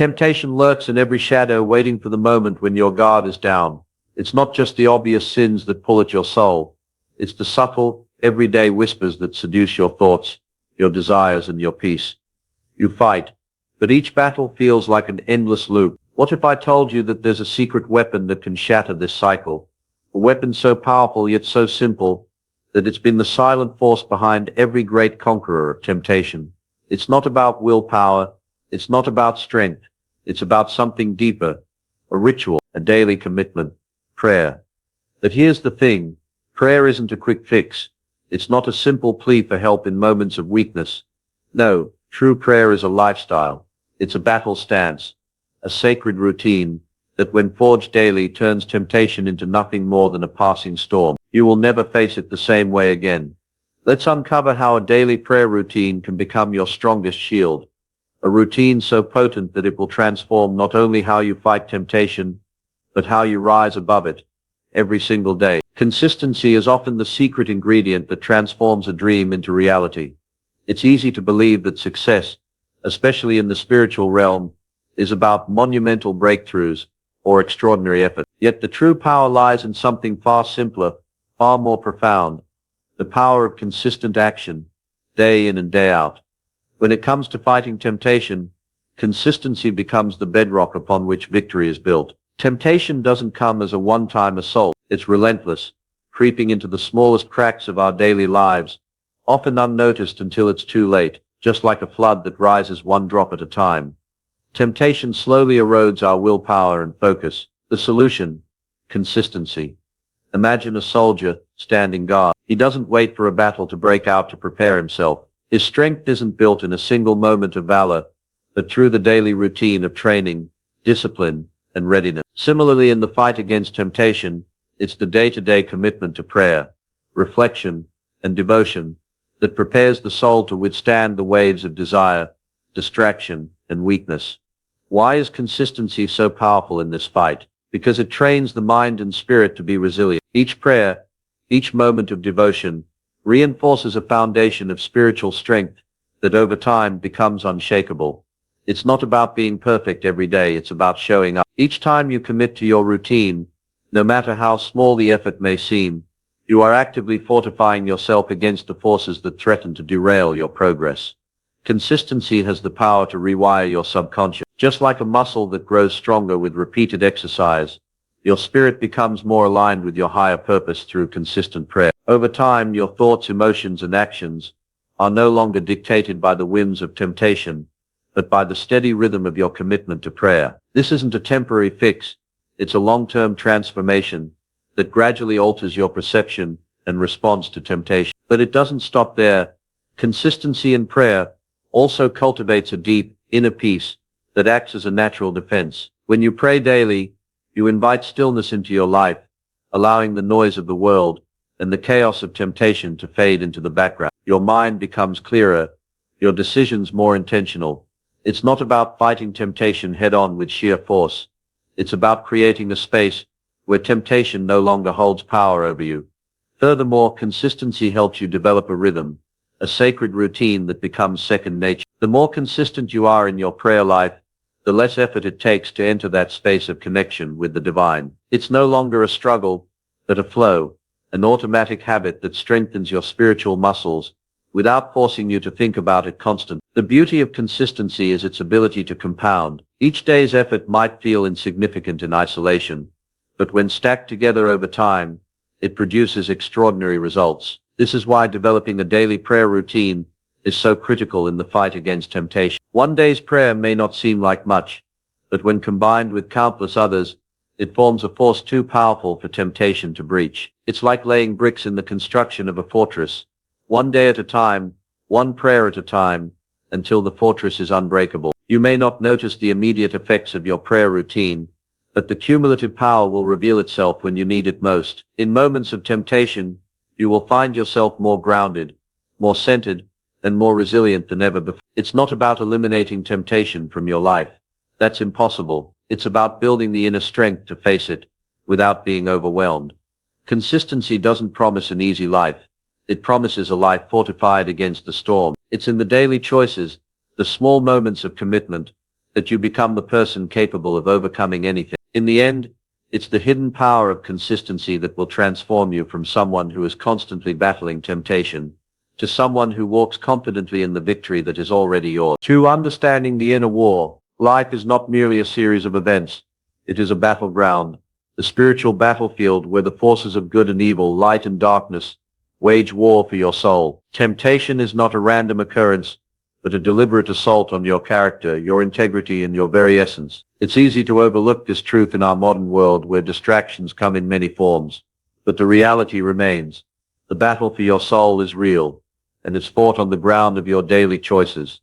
Temptation lurks in every shadow, waiting for the moment when your guard is down. It's not just the obvious sins that pull at your soul. It's the subtle, everyday whispers that seduce your thoughts, your desires, and your peace. You fight, but each battle feels like an endless loop. What if I told you that there's a secret weapon that can shatter this cycle? A weapon so powerful yet so simple that it's been the silent force behind every great conqueror of temptation. It's not about willpower. It's not about strength. It's about something deeper, a ritual, a daily commitment, prayer. But here's the thing. Prayer isn't a quick fix. It's not a simple plea for help in moments of weakness. No, true prayer is a lifestyle. It's a battle stance, a sacred routine that when forged daily turns temptation into nothing more than a passing storm. You will never face it the same way again. Let's uncover how a daily prayer routine can become your strongest shield. A routine so potent that it will transform not only how you fight temptation, but how you rise above it every single day. Consistency is often the secret ingredient that transforms a dream into reality. It's easy to believe that success, especially in the spiritual realm, is about monumental breakthroughs or extraordinary effort. Yet the true power lies in something far simpler, far more profound, the power of consistent action, day in and day out. When it comes to fighting temptation, consistency becomes the bedrock upon which victory is built. Temptation doesn't come as a one-time assault. It's relentless, creeping into the smallest cracks of our daily lives, often unnoticed until it's too late, just like a flood that rises one drop at a time. Temptation slowly erodes our willpower and focus. The solution? Consistency. Imagine a soldier standing guard. He doesn't wait for a battle to break out to prepare himself. His strength isn't built in a single moment of valor, but through the daily routine of training, discipline, and readiness. Similarly, in the fight against temptation, it's the day-to-day commitment to prayer, reflection, and devotion that prepares the soul to withstand the waves of desire, distraction, and weakness. Why is consistency so powerful in this fight? Because it trains the mind and spirit to be resilient. Each prayer, each moment of devotion, reinforces a foundation of spiritual strength that over time becomes unshakable. It's not about being perfect every day, it's about showing up. Each time you commit to your routine, no matter how small the effort may seem, you are actively fortifying yourself against the forces that threaten to derail your progress. Consistency has the power to rewire your subconscious. Just like a muscle that grows stronger with repeated exercise, your spirit becomes more aligned with your higher purpose through consistent prayer. Over time, your thoughts, emotions, and actions are no longer dictated by the whims of temptation, but by the steady rhythm of your commitment to prayer. This isn't a temporary fix. It's a long-term transformation that gradually alters your perception and response to temptation. But it doesn't stop there. Consistency in prayer also cultivates a deep, inner peace that acts as a natural defense. When you pray daily, you invite stillness into your life, allowing the noise of the world and the chaos of temptation to fade into the background. Your mind becomes clearer, your decisions more intentional. It's not about fighting temptation head-on with sheer force. It's about creating a space where temptation no longer holds power over you. Furthermore, consistency helps you develop a rhythm, a sacred routine that becomes second nature. The more consistent you are in your prayer life, the less effort it takes to enter that space of connection with the divine. It's no longer a struggle, but a flow, an automatic habit that strengthens your spiritual muscles without forcing you to think about it constantly. The beauty of consistency is its ability to compound. Each day's effort might feel insignificant in isolation, but when stacked together over time, it produces extraordinary results. This is why developing a daily prayer routine is so critical in the fight against temptation. One day's prayer may not seem like much, but when combined with countless others, it forms a force too powerful for temptation to breach. It's like laying bricks in the construction of a fortress, one day at a time, one prayer at a time, until the fortress is unbreakable. You may not notice the immediate effects of your prayer routine, but the cumulative power will reveal itself when you need it most. In moments of temptation, you will find yourself more grounded, more centered, and more resilient than ever before. It's not about eliminating temptation from your life. That's impossible. It's about building the inner strength to face it without being overwhelmed. Consistency doesn't promise an easy life. It promises a life fortified against the storm. It's in the daily choices, the small moments of commitment, that you become the person capable of overcoming anything. In the end, it's the hidden power of consistency that will transform you from someone who is constantly battling temptation to someone who walks confidently in the victory that is already yours. To understanding the inner war, life is not merely a series of events. It is a battleground, the spiritual battlefield where the forces of good and evil, light and darkness, wage war for your soul. Temptation is not a random occurrence, but a deliberate assault on your character, your integrity, and your very essence. It's easy to overlook this truth in our modern world where distractions come in many forms, but the reality remains. The battle for your soul is real, and it's fought on the ground of your daily choices.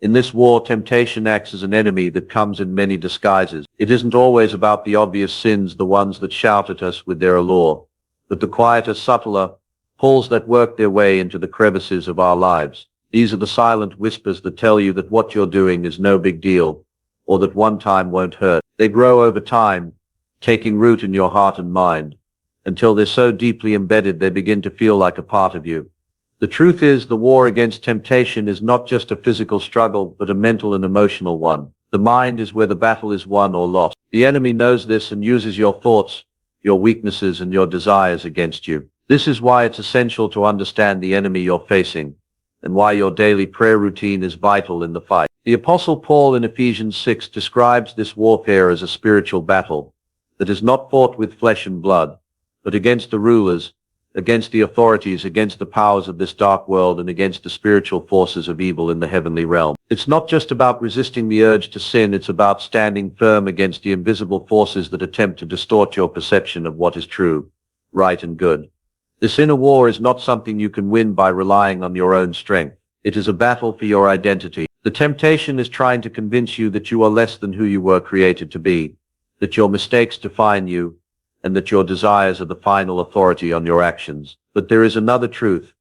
In this war, temptation acts as an enemy that comes in many disguises. It isn't always about the obvious sins, the ones that shout at us with their allure, but the quieter, subtler pulls that work their way into the crevices of our lives. These are the silent whispers that tell you that what you're doing is no big deal, or that one time won't hurt. They grow over time, taking root in your heart and mind, until they're so deeply embedded they begin to feel like a part of you. The truth is, the war against temptation is not just a physical struggle, but a mental and emotional one. The mind is where the battle is won or lost. The enemy knows this and uses your thoughts, your weaknesses, and your desires against you. This is why it's essential to understand the enemy you're facing, and why your daily prayer routine is vital in the fight. The Apostle Paul in Ephesians 6 describes this warfare as a spiritual battle that is not fought with flesh and blood, but against the rulers, against the authorities, against the powers of this dark world, and against the spiritual forces of evil in the heavenly realm. It's not just about resisting the urge to sin, it's about standing firm against the invisible forces that attempt to distort your perception of what is true, right, and good. This inner war is not something you can win by relying on your own strength. It is a battle for your identity. The temptation is trying to convince you that you are less than who you were created to be, that your mistakes define you, and that your desires are the final authority on your actions. But there is another truth,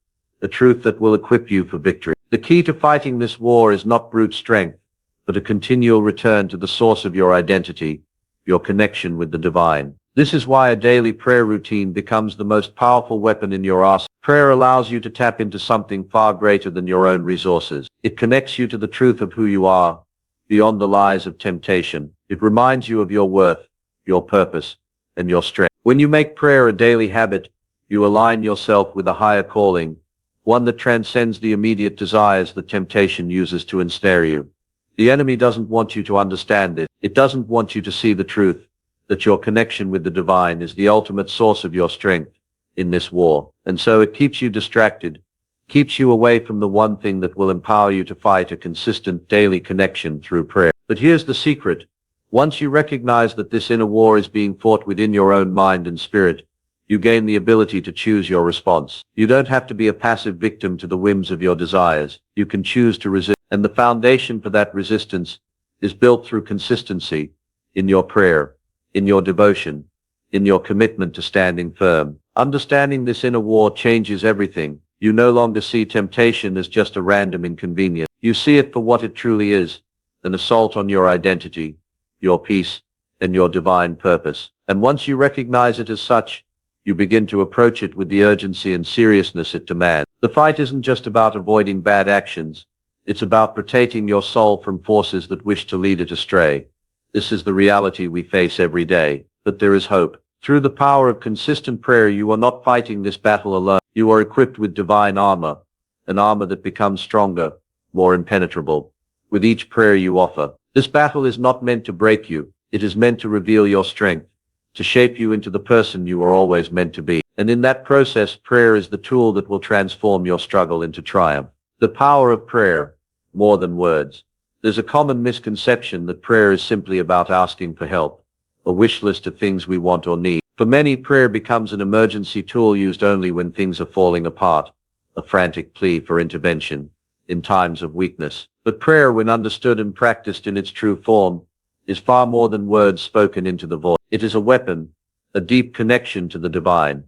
a truth that will equip you for victory. The key to fighting this war is not brute strength, but a continual return to the source of your identity, your connection with the divine. This is why a daily prayer routine becomes the most powerful weapon in your arsenal. Prayer allows you to tap into something far greater than your own resources. It connects you to the truth of who you are, beyond the lies of temptation. It reminds you of your worth, your purpose, and your strength. When you make prayer a daily habit, you align yourself with a higher calling, one that transcends the immediate desires that temptation uses to ensnare you. The enemy doesn't want you to understand this. It doesn't want you to see the truth, that your connection with the divine is the ultimate source of your strength in this war. And so it keeps you distracted, keeps you away from the one thing that will empower you to fight, a consistent daily connection through prayer. But here's the secret. Once you recognize that this inner war is being fought within your own mind and spirit, you gain the ability to choose your response. You don't have to be a passive victim to the whims of your desires. You can choose to resist. And the foundation for that resistance is built through consistency in your prayer, in your devotion, in your commitment to standing firm. Understanding this inner war changes everything. You no longer see temptation as just a random inconvenience. You see it for what it truly is, an assault on your identity, your peace, and your divine purpose. And once you recognize it as such, you begin to approach it with the urgency and seriousness it demands. The fight isn't just about avoiding bad actions. It's about protecting your soul from forces that wish to lead it astray. This is the reality we face every day, but there is hope. Through the power of consistent prayer, you are not fighting this battle alone. You are equipped with divine armor, an armor that becomes stronger, more impenetrable, with each prayer you offer. This battle is not meant to break you. It is meant to reveal your strength, to shape you into the person you were always meant to be. And in that process, prayer is the tool that will transform your struggle into triumph. The power of prayer, more than words. There's a common misconception that prayer is simply about asking for help, a wish list of things we want or need. For many, prayer becomes an emergency tool used only when things are falling apart, a frantic plea for intervention in times of weakness. But prayer, when understood and practiced in its true form, is far more than words spoken into the void. It is a weapon, a deep connection to the divine,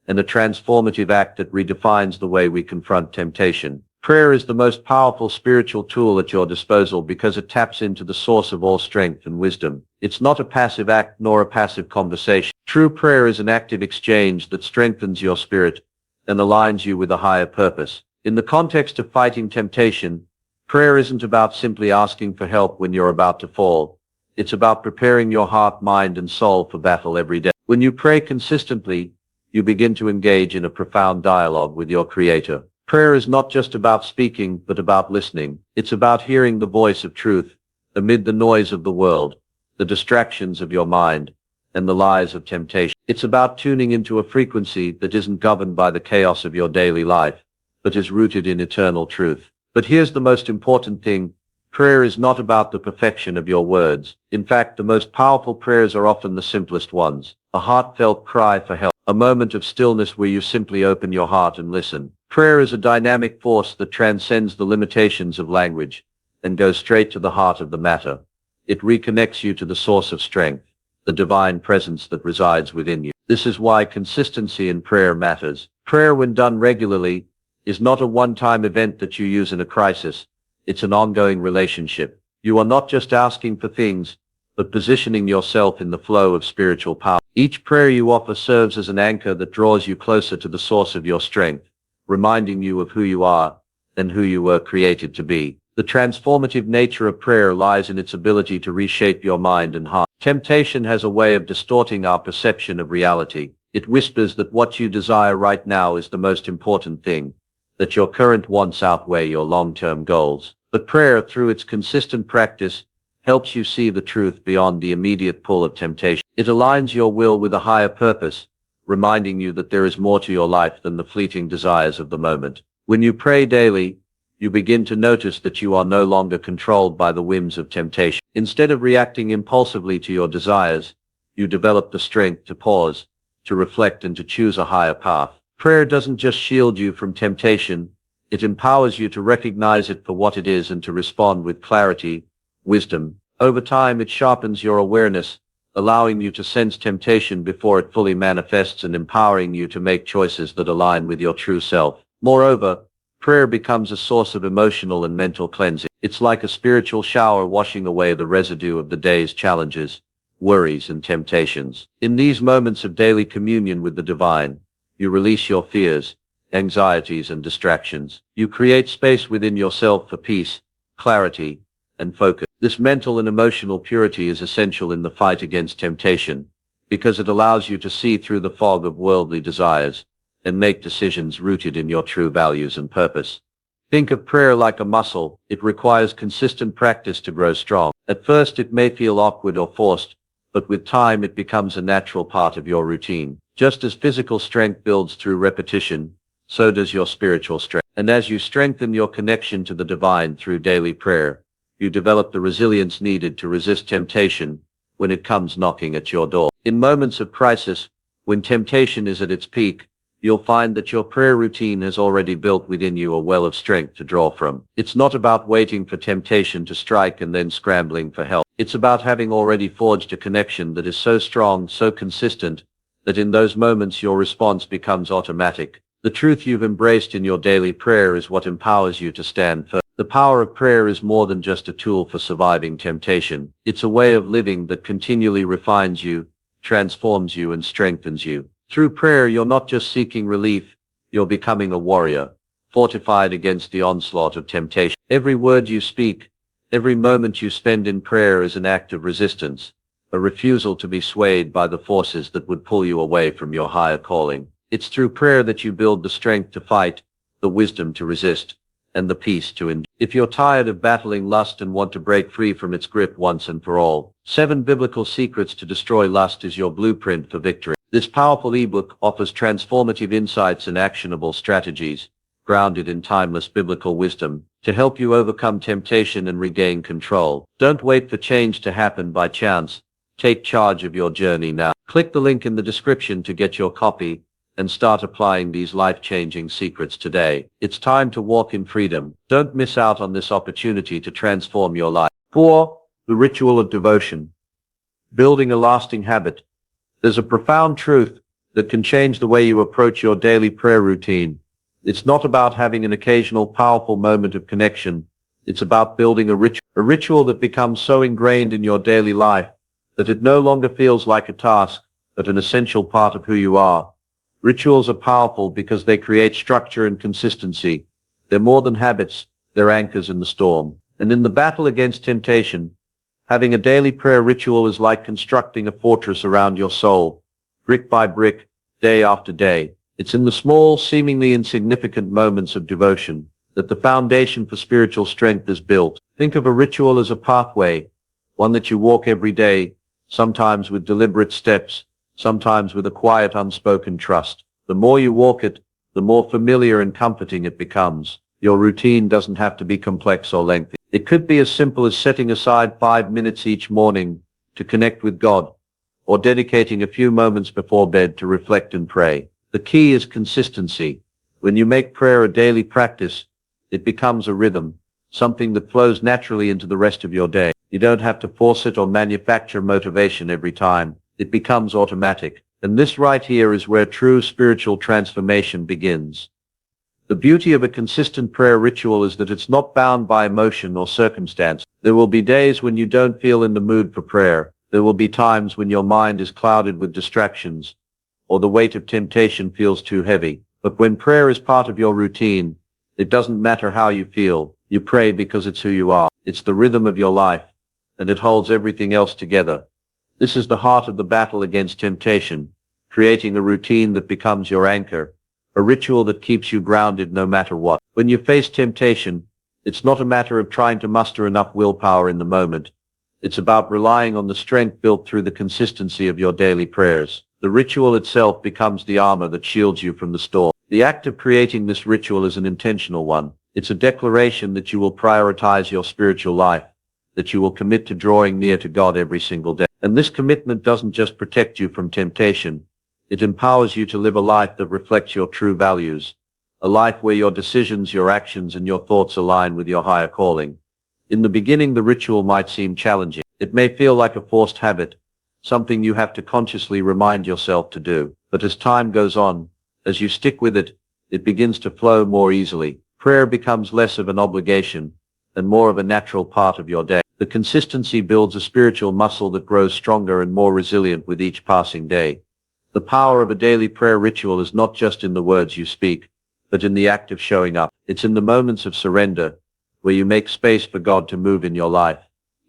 and a transformative act that redefines the way we confront temptation. Prayer is the most powerful spiritual tool at your disposal because it taps into the source of all strength and wisdom. It's not a passive act nor a passive conversation. True prayer is an active exchange that strengthens your spirit and aligns you with a higher purpose. In the context of fighting temptation, Prayer isn't about simply asking for help when you're about to fall. It's about preparing your heart, mind, and soul for battle every day. When you pray consistently, you begin to engage in a profound dialogue with your Creator. Prayer is not just about speaking, but about listening. It's about hearing the voice of truth amid the noise of the world, the distractions of your mind, and the lies of temptation. It's about tuning into a frequency that isn't governed by the chaos of your daily life, but is rooted in eternal truth. But here's the most important thing. Prayer is not about the perfection of your words. In fact, the most powerful prayers are often the simplest ones. A heartfelt cry for help. A moment of stillness where you simply open your heart and listen. Prayer is a dynamic force that transcends the limitations of language and goes straight to the heart of the matter. It reconnects you to the source of strength, the divine presence that resides within you. This is why consistency in prayer matters. Prayer, when done regularly, is not a one-time event that you use in a crisis. It's an ongoing relationship. You are not just asking for things, but positioning yourself in the flow of spiritual power. Each prayer you offer serves as an anchor that draws you closer to the source of your strength, reminding you of who you are and who you were created to be. The transformative nature of prayer lies in its ability to reshape your mind and heart. Temptation has a way of distorting our perception of reality. It whispers that what you desire right now is the most important thing, that your current wants outweigh your long-term goals. But prayer, through its consistent practice, helps you see the truth beyond the immediate pull of temptation. It aligns your will with a higher purpose, reminding you that there is more to your life than the fleeting desires of the moment. When you pray daily, you begin to notice that you are no longer controlled by the whims of temptation. Instead of reacting impulsively to your desires, you develop the strength to pause, to reflect, and to choose a higher path. Prayer doesn't just shield you from temptation, it empowers you to recognize it for what it is and to respond with clarity, wisdom. Over time, it sharpens your awareness, allowing you to sense temptation before it fully manifests and empowering you to make choices that align with your true self. Moreover, prayer becomes a source of emotional and mental cleansing. It's like a spiritual shower washing away the residue of the day's challenges, worries, and temptations. In these moments of daily communion with the divine, you release your fears, anxieties, and distractions. You create space within yourself for peace, clarity, and focus. This mental and emotional purity is essential in the fight against temptation, because it allows you to see through the fog of worldly desires and make decisions rooted in your true values and purpose. Think of prayer like a muscle. It requires consistent practice to grow strong. At first, it may feel awkward or forced, but with time it becomes a natural part of your routine. Just as physical strength builds through repetition, so does your spiritual strength. And as you strengthen your connection to the divine through daily prayer, you develop the resilience needed to resist temptation when it comes knocking at your door. In moments of crisis, when temptation is at its peak, you'll find that your prayer routine has already built within you a well of strength to draw from. It's not about waiting for temptation to strike and then scrambling for help. It's about having already forged a connection that is so strong, so consistent, that in those moments your response becomes automatic. The truth you've embraced in your daily prayer is what empowers you to stand firm. The power of prayer is more than just a tool for surviving temptation. It's a way of living that continually refines you, transforms you, and strengthens you. Through prayer, you're not just seeking relief, you're becoming a warrior, fortified against the onslaught of temptation. Every word you speak, every moment you spend in prayer is an act of resistance, a refusal to be swayed by the forces that would pull you away from your higher calling. It's through prayer that you build the strength to fight, the wisdom to resist, and the peace to endure. If you're tired of battling lust and want to break free from its grip once and for all, 7 Biblical Secrets to Destroy Lust is your blueprint for victory. This powerful ebook offers transformative insights and actionable strategies, grounded in timeless biblical wisdom, to help you overcome temptation and regain control. Don't wait for change to happen by chance. Take charge of your journey now. Click the link in the description to get your copy and start applying these life-changing secrets today. It's time to walk in freedom. Don't miss out on this opportunity to transform your life. 4. The ritual of devotion. Building a lasting habit. There's a profound truth that can change the way you approach your daily prayer routine. It's not about having an occasional powerful moment of connection. It's about building a ritual that becomes so ingrained in your daily life that it no longer feels like a task, but an essential part of who you are. Rituals are powerful because they create structure and consistency. They're more than habits. They're anchors in the storm. And in the battle against temptation, having a daily prayer ritual is like constructing a fortress around your soul, brick by brick, day after day. It's in the small, seemingly insignificant moments of devotion that the foundation for spiritual strength is built. Think of a ritual as a pathway, one that you walk every day, sometimes with deliberate steps, sometimes with a quiet, unspoken trust. The more you walk it, the more familiar and comforting it becomes. Your routine doesn't have to be complex or lengthy. It could be as simple as setting aside 5 minutes each morning to connect with God, or dedicating a few moments before bed to reflect and pray. The key is consistency. When you make prayer a daily practice, it becomes a rhythm, something that flows naturally into the rest of your day. You don't have to force it or manufacture motivation every time. It becomes automatic. And this right here is where true spiritual transformation begins. The beauty of a consistent prayer ritual is that it's not bound by emotion or circumstance. There will be days when you don't feel in the mood for prayer. There will be times when your mind is clouded with distractions, or the weight of temptation feels too heavy. But when prayer is part of your routine, it doesn't matter how you feel. You pray because it's who you are. It's the rhythm of your life, and it holds everything else together. This is the heart of the battle against temptation, creating a routine that becomes your anchor, a ritual that keeps you grounded no matter what. When you face temptation, it's not a matter of trying to muster enough willpower in the moment. It's about relying on the strength built through the consistency of your daily prayers. The ritual itself becomes the armor that shields you from the storm. The act of creating this ritual is an intentional one. It's a declaration that you will prioritize your spiritual life, that you will commit to drawing near to God every single day. And this commitment doesn't just protect you from temptation. It empowers you to live a life that reflects your true values, a life where your decisions, your actions, and your thoughts align with your higher calling. In the beginning, the ritual might seem challenging. It may feel like a forced habit, something you have to consciously remind yourself to do. But as time goes on, as you stick with it, it begins to flow more easily. Prayer becomes less of an obligation and more of a natural part of your day. The consistency builds a spiritual muscle that grows stronger and more resilient with each passing day. The power of a daily prayer ritual is not just in the words you speak, but in the act of showing up. It's in the moments of surrender, where you make space for God to move in your life,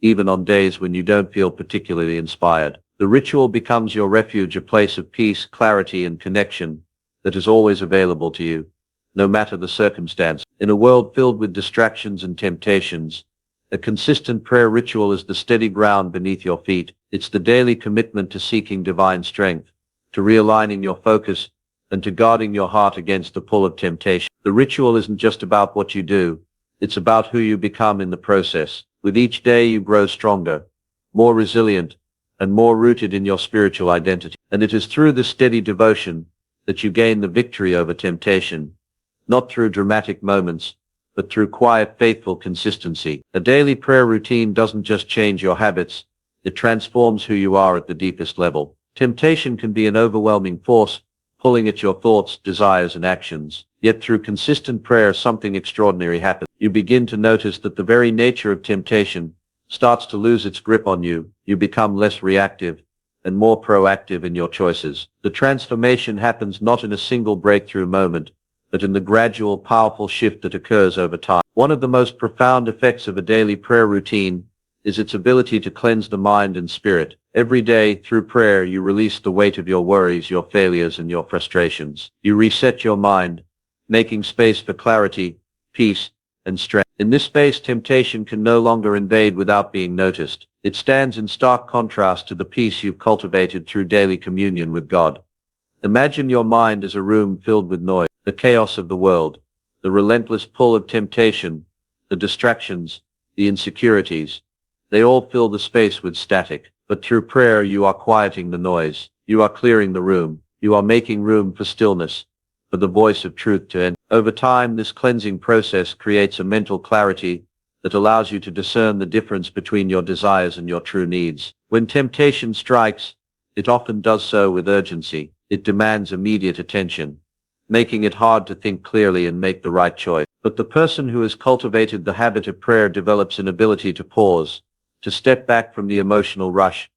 even on days when you don't feel particularly inspired. The ritual becomes your refuge, a place of peace, clarity, and connection that is always available to you, no matter the circumstance. In a world filled with distractions and temptations, a consistent prayer ritual is the steady ground beneath your feet. It's the daily commitment to seeking divine strength, to realigning your focus, and to guarding your heart against the pull of temptation. The ritual isn't just about what you do, it's about who you become in the process. With each day you grow stronger, more resilient, and more rooted in your spiritual identity. And it is through this steady devotion that you gain the victory over temptation, not through dramatic moments, but through quiet, faithful consistency. A daily prayer routine doesn't just change your habits, it transforms who you are at the deepest level. Temptation can be an overwhelming force, pulling at your thoughts, desires, and actions. Yet through consistent prayer, something extraordinary happens. You begin to notice that the very nature of temptation starts to lose its grip on you. You become less reactive and more proactive in your choices. The transformation happens not in a single breakthrough moment, but in the gradual, powerful shift that occurs over time. One of the most profound effects of a daily prayer routine is its ability to cleanse the mind and spirit. Every day, through prayer, you release the weight of your worries, your failures, and your frustrations. You reset your mind, making space for clarity, peace, and strength. In this space, temptation can no longer invade without being noticed. It stands in stark contrast to the peace you've cultivated through daily communion with God. Imagine your mind as a room filled with noise, the chaos of the world, the relentless pull of temptation, the distractions, the insecurities. They all fill the space with static. But through prayer you are quieting the noise. You are clearing the room. You are making room for stillness, for the voice of truth to enter. Over time, this cleansing process creates a mental clarity that allows you to discern the difference between your desires and your true needs. When temptation strikes, it often does so with urgency. It demands immediate attention, making it hard to think clearly and make the right choice. But the person who has cultivated the habit of prayer develops an ability to pause, to step back from the emotional rush,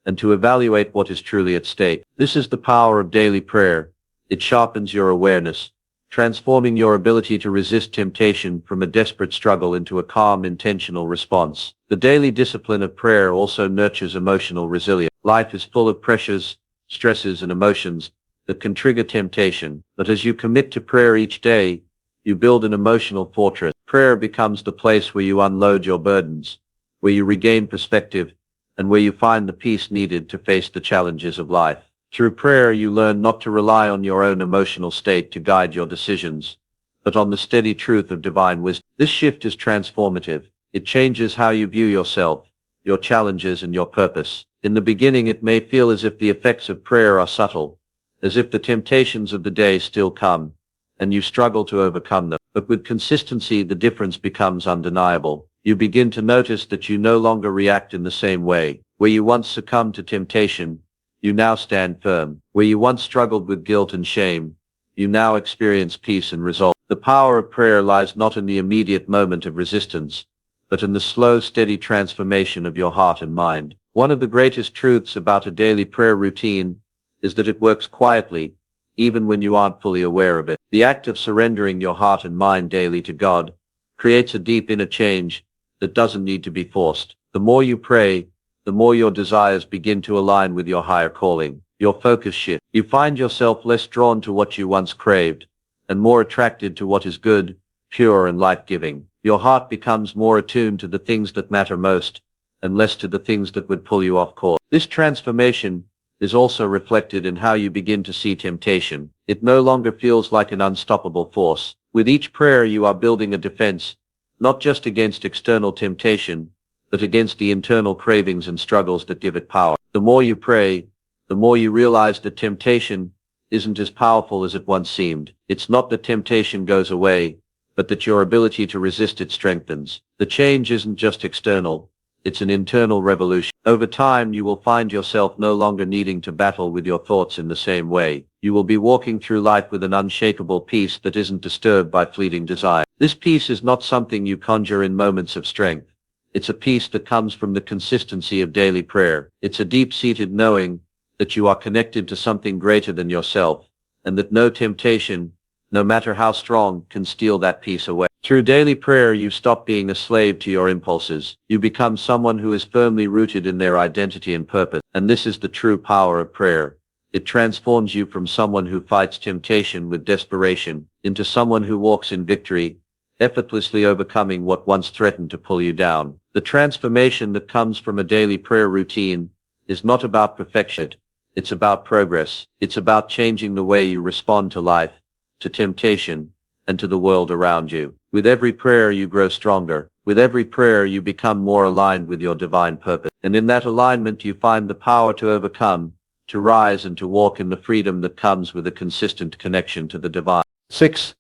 and to evaluate what is truly at stake. This is the power of daily prayer. It sharpens your awareness, transforming your ability to resist temptation from a desperate struggle into a calm, intentional response. The daily discipline of prayer also nurtures emotional resilience. Life is full of pressures, stresses, and emotions that can trigger temptation, but as you commit to prayer each day, you build an emotional fortress. Prayer becomes the place where you unload your burdens, where you regain perspective, and where you find the peace needed to face the challenges of life. Through prayer, you learn not to rely on your own emotional state to guide your decisions, but on the steady truth of divine wisdom. This shift is transformative. It changes how you view yourself, your challenges, and your purpose. In the beginning, it may feel as if the effects of prayer are subtle, as if the temptations of the day still come, and you struggle to overcome them. But with consistency, the difference becomes undeniable. You begin to notice that you no longer react in the same way. Where you once succumbed to temptation, you now stand firm. Where you once struggled with guilt and shame, you now experience peace and resolve. The power of prayer lies not in the immediate moment of resistance, but in the slow, steady transformation of your heart and mind. One of the greatest truths about a daily prayer routine is that it works quietly, even when you aren't fully aware of it. The act of surrendering your heart and mind daily to God creates a deep inner change that doesn't need to be forced. The more you pray, the more your desires begin to align with your higher calling. Your focus shifts. You find yourself less drawn to what you once craved, and more attracted to what is good, pure, and life-giving. Your heart becomes more attuned to the things that matter most, and less to the things that would pull you off course. This transformation is also reflected in how you begin to see temptation. It no longer feels like an unstoppable force. With each prayer, you are building a defense, not just against external temptation, but against the internal cravings and struggles that give it power. The more you pray, the more you realize that temptation isn't as powerful as it once seemed. It's not that temptation goes away, but that your ability to resist it strengthens. The change isn't just external, it's an internal revolution. Over time, you will find yourself no longer needing to battle with your thoughts in the same way. You will be walking through life with an unshakable peace that isn't disturbed by fleeting desire. This peace is not something you conjure in moments of strength. It's a peace that comes from the consistency of daily prayer. It's a deep-seated knowing that you are connected to something greater than yourself, and that no temptation, no matter how strong, can steal that peace away. Through daily prayer, you stop being a slave to your impulses. You become someone who is firmly rooted in their identity and purpose. And this is the true power of prayer. It transforms you from someone who fights temptation with desperation into someone who walks in victory, effortlessly overcoming what once threatened to pull you down. The transformation that comes from a daily prayer routine is not about perfection. It's about progress. It's about changing the way you respond to life, to temptation, and to the world around you. With every prayer, you grow stronger. With every prayer, you become more aligned with your divine purpose. And in that alignment, you find the power to overcome, to rise, and to walk in the freedom that comes with a consistent connection to the divine. 6.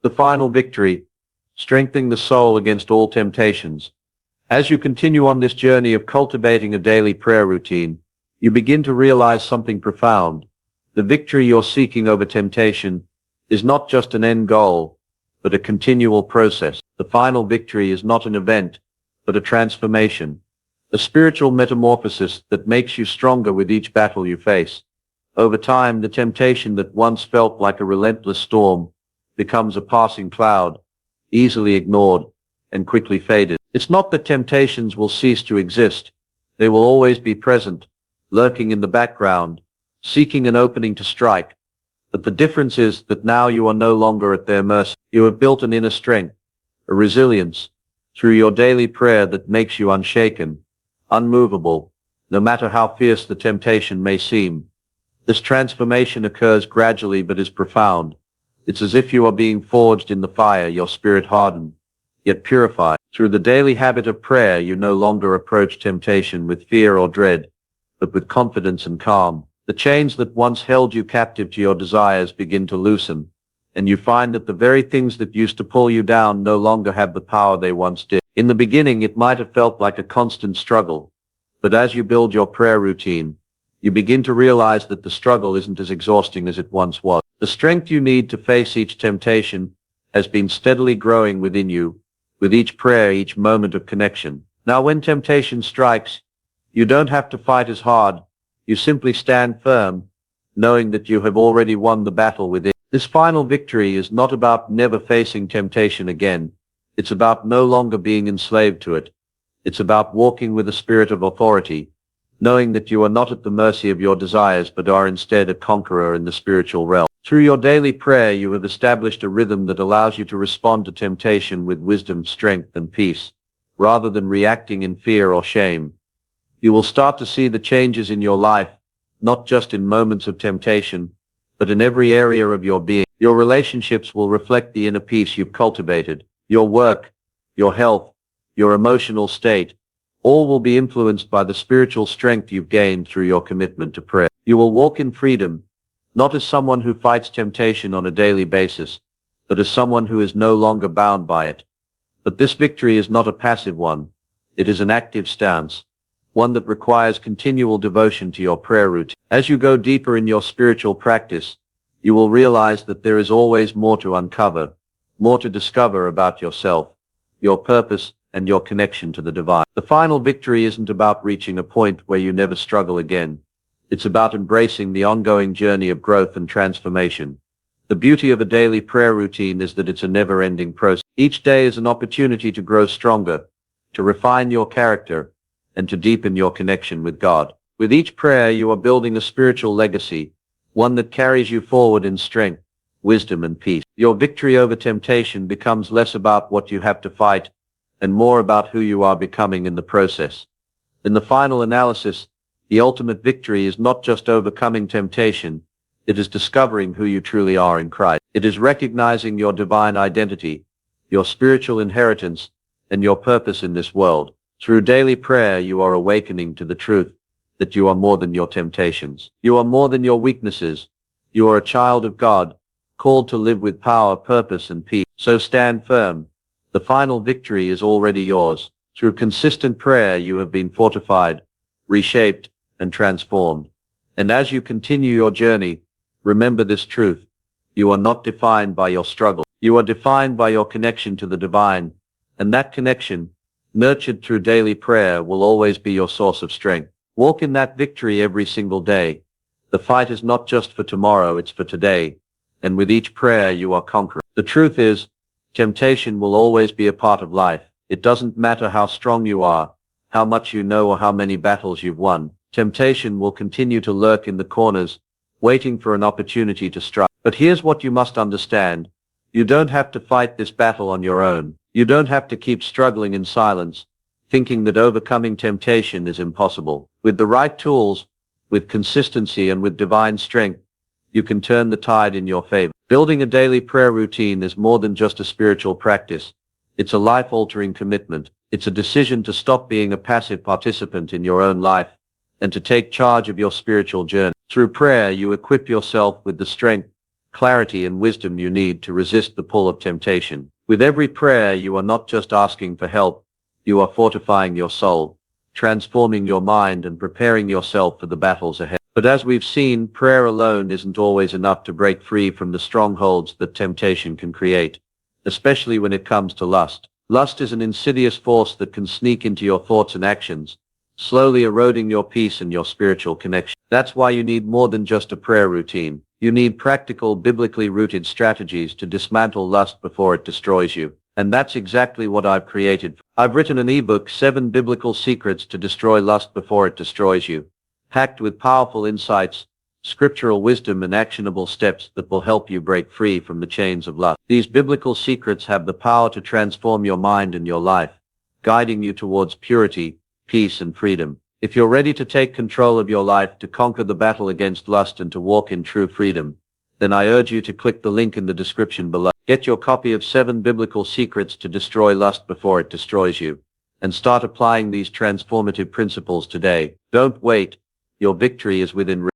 The final victory. Strengthening the soul against all temptations. As you continue on this journey of cultivating a daily prayer routine, you begin to realize something profound. The victory you're seeking over temptation is not just an end goal, but a continual process. The final victory is not an event, but a transformation, a spiritual metamorphosis that makes you stronger with each battle you face. Over time, the temptation that once felt like a relentless storm becomes a passing cloud, easily ignored and quickly faded. It's not that temptations will cease to exist. They will always be present, lurking in the background, seeking an opening to strike. But the difference is that now you are no longer at their mercy. You have built an inner strength, a resilience, through your daily prayer that makes you unshaken, unmovable, no matter how fierce the temptation may seem. This transformation occurs gradually but is profound. It's as if you are being forged in the fire, your spirit hardened, yet purified. Through the daily habit of prayer, you no longer approach temptation with fear or dread, but with confidence and calm. The chains that once held you captive to your desires begin to loosen, and you find that the very things that used to pull you down no longer have the power they once did. In the beginning, it might have felt like a constant struggle, but as you build your prayer routine, you begin to realize that the struggle isn't as exhausting as it once was. The strength you need to face each temptation has been steadily growing within you, with each prayer, each moment of connection. Now, when temptation strikes, you don't have to fight as hard. You simply stand firm, knowing that you have already won the battle within. This final victory is not about never facing temptation again. It's about no longer being enslaved to it. It's about walking with a spirit of authority, knowing that you are not at the mercy of your desires but are instead a conqueror in the spiritual realm. Through your daily prayer, you have established a rhythm that allows you to respond to temptation with wisdom, strength, and peace, rather than reacting in fear or shame. You will start to see the changes in your life, not just in moments of temptation, but in every area of your being. Your relationships will reflect the inner peace you've cultivated. Your work, your health, your emotional state, all will be influenced by the spiritual strength you've gained through your commitment to prayer. You will walk in freedom, not as someone who fights temptation on a daily basis, but as someone who is no longer bound by it. But this victory is not a passive one. It is an active stance, one that requires continual devotion to your prayer routine. As you go deeper in your spiritual practice, you will realize that there is always more to uncover, more to discover about yourself, your purpose, and your connection to the divine. The final victory isn't about reaching a point where you never struggle again. It's about embracing the ongoing journey of growth and transformation. The beauty of a daily prayer routine is that it's a never-ending process. Each day is an opportunity to grow stronger, to refine your character, and to deepen your connection with God. With each prayer, you are building a spiritual legacy, one that carries you forward in strength, wisdom, and peace. Your victory over temptation becomes less about what you have to fight and more about who you are becoming in the process. In the final analysis, the ultimate victory is not just overcoming temptation, it is discovering who you truly are in Christ. It is recognizing your divine identity, your spiritual inheritance, and your purpose in this world. Through daily prayer, you are awakening to the truth that you are more than your temptations. You are more than your weaknesses. You are a child of God, called to live with power, purpose, and peace. So stand firm. The final victory is already yours. Through consistent prayer, you have been fortified, reshaped, and transformed. And as you continue your journey, remember this truth. You are not defined by your struggle. You are defined by your connection to the divine, and that connection, nurtured through daily prayer, will always be your source of strength. Walk in that victory every single day. The fight is not just for tomorrow, it's for today. And with each prayer, you are conquering. The truth is, temptation will always be a part of life. It doesn't matter how strong you are, how much you know, or how many battles you've won. Temptation will continue to lurk in the corners, waiting for an opportunity to strike. But here's what you must understand. You don't have to fight this battle on your own. You don't have to keep struggling in silence, thinking that overcoming temptation is impossible. With the right tools, with consistency, and with divine strength, you can turn the tide in your favor. Building a daily prayer routine is more than just a spiritual practice. It's a life-altering commitment. It's a decision to stop being a passive participant in your own life and to take charge of your spiritual journey. Through prayer, you equip yourself with the strength, clarity, and wisdom you need to resist the pull of temptation. With every prayer, you are not just asking for help, you are fortifying your soul, transforming your mind, and preparing yourself for the battles ahead. But as we've seen, prayer alone isn't always enough to break free from the strongholds that temptation can create, especially when it comes to lust. Lust is an insidious force that can sneak into your thoughts and actions, slowly eroding your peace and your spiritual connection. That's why you need more than just a prayer routine. You need practical, biblically rooted strategies to dismantle lust before it destroys you. And that's exactly what I've created. I've written an ebook, 7 Biblical Secrets to Destroy Lust Before It Destroys You, packed with powerful insights, scriptural wisdom, and actionable steps that will help you break free from the chains of lust. These biblical secrets have the power to transform your mind and your life, guiding you towards purity, peace, and freedom. If you're ready to take control of your life, to conquer the battle against lust, and to walk in true freedom, then I urge you to click the link in the description below. Get your copy of 7 Biblical Secrets to Destroy Lust Before It Destroys You, and start applying these transformative principles today. Don't wait. Your victory is within reach.